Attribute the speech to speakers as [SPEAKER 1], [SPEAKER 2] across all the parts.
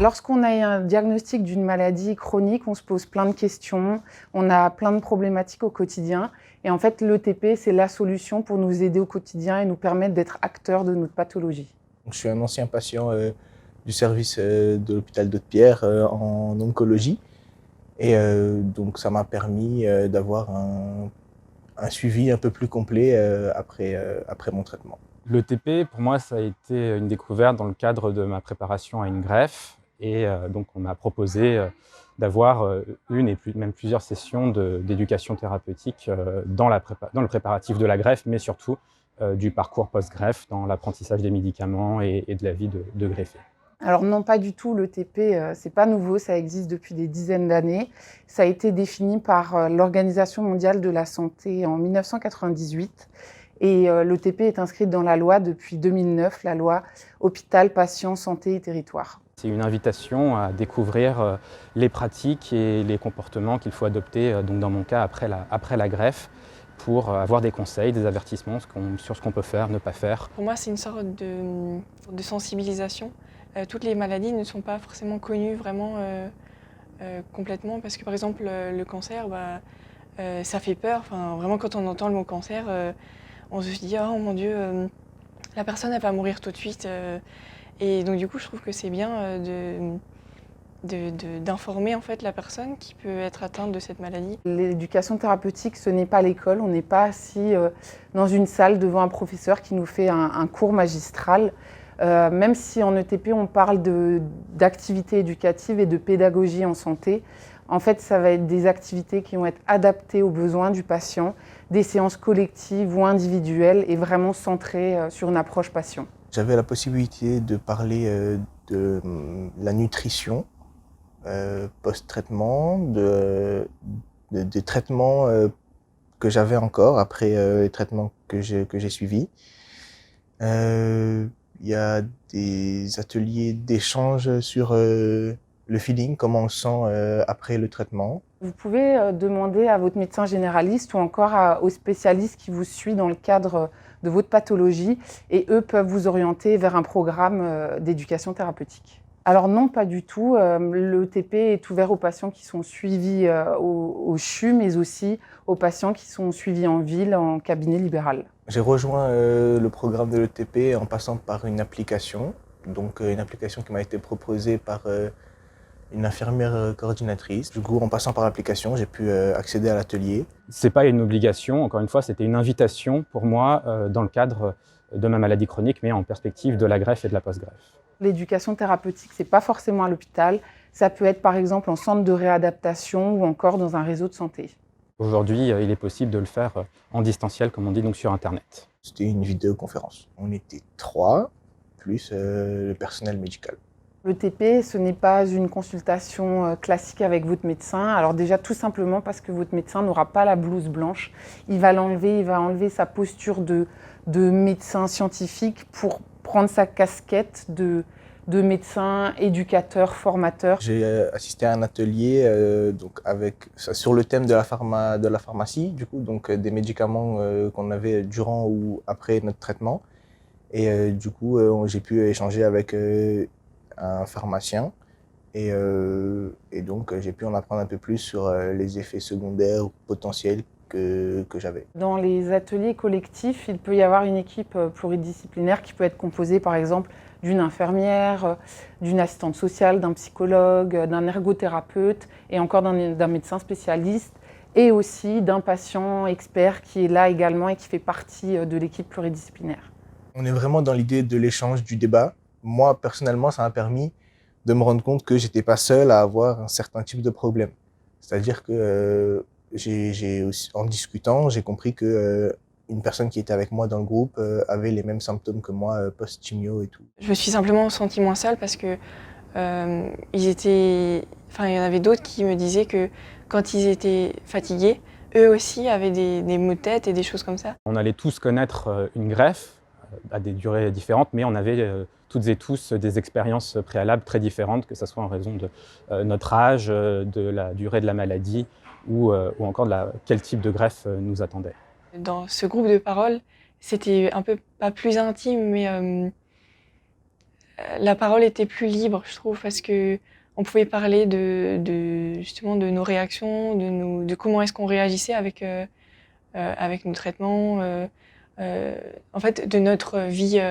[SPEAKER 1] Lorsqu'on a un diagnostic d'une maladie chronique, on se pose plein de questions, on a plein de problématiques au quotidien. Et en fait, l'ETP, c'est la solution pour nous aider au quotidien et nous permettre d'être acteurs de notre pathologie.
[SPEAKER 2] Je suis un ancien patient du service de l'hôpital d'Haute-Pierre en oncologie. Et donc ça m'a permis d'avoir un suivi un peu plus complet après mon traitement.
[SPEAKER 3] L'ETP, pour moi, ça a été une découverte dans le cadre de ma préparation à une greffe. Et donc, on m'a proposé d'avoir une et même plusieurs sessions d'éducation thérapeutique dans le préparatif de la greffe, mais surtout du parcours post-greffe, dans l'apprentissage des médicaments et de la vie de greffé.
[SPEAKER 1] Alors non, pas du tout, l'ETP, c'est pas nouveau, ça existe depuis des dizaines d'années. Ça a été défini par l'Organisation mondiale de la santé en 1998. Et l'ETP est inscrite dans la loi depuis 2009, la loi Hôpital, Patient, Santé et Territoire.
[SPEAKER 3] C'est une invitation à découvrir les pratiques et les comportements qu'il faut adopter, donc dans mon cas, après la greffe, pour avoir des conseils, des avertissements sur ce qu'on peut faire, ne pas faire.
[SPEAKER 4] Pour moi, c'est une sorte de sensibilisation. Toutes les maladies ne sont pas forcément connues vraiment complètement, parce que par exemple, le cancer, ça fait peur. Enfin, vraiment, quand on entend le mot cancer, on se dit « Oh mon Dieu, la personne elle va mourir tout de suite ». Et donc du coup, je trouve que c'est bien d'informer en fait la personne qui peut être atteinte de cette maladie.
[SPEAKER 1] L'éducation thérapeutique, ce n'est pas l'école. On n'est pas assis dans une salle devant un professeur qui nous fait un cours magistral. Même si en ETP, on parle d'activités éducatives et de pédagogie en santé, en fait, ça va être des activités qui vont être adaptées aux besoins du patient, des séances collectives ou individuelles et vraiment centrées sur une approche patient.
[SPEAKER 2] J'avais la possibilité de parler de la nutrition post-traitement, des traitements que j'avais encore après les traitements que j'ai suivis. Il y a des ateliers d'échange sur le feeling, comment on se sent après le traitement.
[SPEAKER 1] Vous pouvez demander à votre médecin généraliste ou encore au spécialiste qui vous suit dans le cadre de votre pathologie et eux peuvent vous orienter vers un programme d'éducation thérapeutique. Alors non, pas du tout. L'ETP est ouvert aux patients qui sont suivis au CHU, mais aussi aux patients qui sont suivis en ville, en cabinet libéral.
[SPEAKER 2] J'ai rejoint le programme de l'ETP en passant par une application, donc une application qui m'a été proposée par une infirmière coordinatrice. Du coup, en passant par l'application, j'ai pu accéder à l'atelier.
[SPEAKER 3] C'est pas une obligation, encore une fois, c'était une invitation pour moi dans le cadre de ma maladie chronique, mais en perspective de la greffe et de la post-greffe.
[SPEAKER 1] L'éducation thérapeutique, c'est pas forcément à l'hôpital. Ça peut être par exemple en centre de réadaptation ou encore dans un réseau de santé.
[SPEAKER 3] Aujourd'hui, il est possible de le faire en distanciel, comme on dit, donc sur Internet.
[SPEAKER 2] C'était une vidéoconférence. On était 3, plus le personnel médical.
[SPEAKER 1] L'ETP, ce n'est pas une consultation classique avec votre médecin. Alors déjà, tout simplement parce que votre médecin n'aura pas la blouse blanche. Il va enlever sa posture de médecin scientifique pour prendre sa casquette de médecin, éducateur, formateur.
[SPEAKER 2] J'ai assisté à un atelier sur le thème de la pharmacie, du coup, donc des médicaments qu'on avait durant ou après notre traitement. Et du coup, j'ai pu échanger avec un pharmacien et donc j'ai pu en apprendre un peu plus sur les effets secondaires potentiels que j'avais.
[SPEAKER 1] Dans les ateliers collectifs, il peut y avoir une équipe pluridisciplinaire qui peut être composée par exemple d'une infirmière, d'une assistante sociale, d'un psychologue, d'un ergothérapeute et encore d'un médecin spécialiste et aussi d'un patient expert qui est là également et qui fait partie de l'équipe pluridisciplinaire.
[SPEAKER 2] On est vraiment dans l'idée de l'échange, du débat. Moi, personnellement, ça m'a permis de me rendre compte que j'étais pas seul à avoir un certain type de problème. C'est-à-dire que en discutant, j'ai compris que une personne qui était avec moi dans le groupe avait les mêmes symptômes que moi, post-chimio et tout.
[SPEAKER 4] Je me suis simplement sentie moins seule parce que il y en avait d'autres qui me disaient que quand ils étaient fatigués, eux aussi avaient des maux de tête et des choses comme ça.
[SPEAKER 3] On allait tous connaître une greffe à des durées différentes, mais on avait toutes et tous des expériences préalables très différentes, que ce soit en raison de notre âge, de la durée de la maladie ou encore de quel type de greffe nous attendait.
[SPEAKER 4] Dans ce groupe de parole, c'était un peu, pas plus intime, mais la parole était plus libre, je trouve, parce que on pouvait parler justement de nos réactions, de comment est-ce qu'on réagissait avec nos traitements, en fait, de notre vie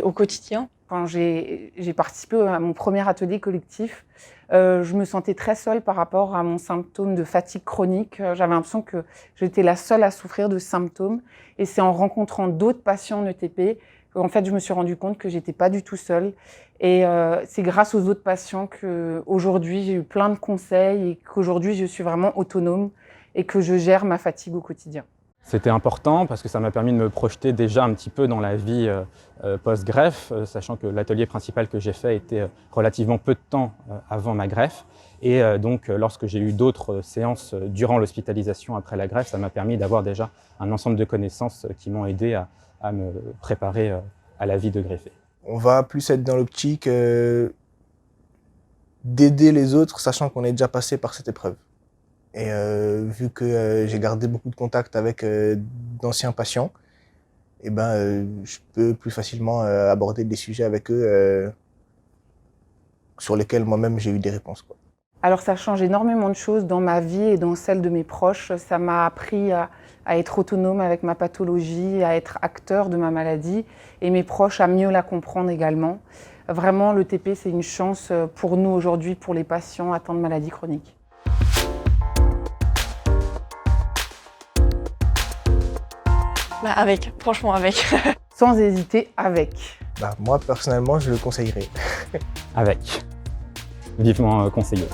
[SPEAKER 4] au quotidien.
[SPEAKER 1] Quand j'ai participé à mon premier atelier collectif, je me sentais très seule par rapport à mon symptôme de fatigue chronique. J'avais l'impression que j'étais la seule à souffrir de ce symptôme. Et c'est en rencontrant d'autres patients en ETP qu'en fait, je me suis rendu compte que j'étais pas du tout seule. Et c'est grâce aux autres patients qu'aujourd'hui, j'ai eu plein de conseils et qu'aujourd'hui, je suis vraiment autonome et que je gère ma fatigue au quotidien.
[SPEAKER 3] C'était important parce que ça m'a permis de me projeter déjà un petit peu dans la vie post-greffe, sachant que l'atelier principal que j'ai fait était relativement peu de temps avant ma greffe. Et donc, lorsque j'ai eu d'autres séances durant l'hospitalisation après la greffe, ça m'a permis d'avoir déjà un ensemble de connaissances qui m'ont aidé à me préparer à la vie de greffé.
[SPEAKER 2] On va plus être dans l'optique d'aider les autres, sachant qu'on est déjà passé par cette épreuve. Et vu que j'ai gardé beaucoup de contacts avec d'anciens patients, eh ben, je peux plus facilement aborder des sujets avec eux sur lesquels moi-même j'ai eu des réponses, quoi.
[SPEAKER 1] Alors ça change énormément de choses dans ma vie et dans celle de mes proches. Ça m'a appris à être autonome avec ma pathologie, à être acteur de ma maladie et mes proches à mieux la comprendre également. Vraiment, l'ETP, c'est une chance pour nous aujourd'hui, pour les patients atteints de maladies chroniques.
[SPEAKER 4] Bah avec, franchement avec.
[SPEAKER 1] Sans hésiter, avec.
[SPEAKER 2] Bah, moi, personnellement, je le conseillerais.
[SPEAKER 3] Avec. Vivement conseillé.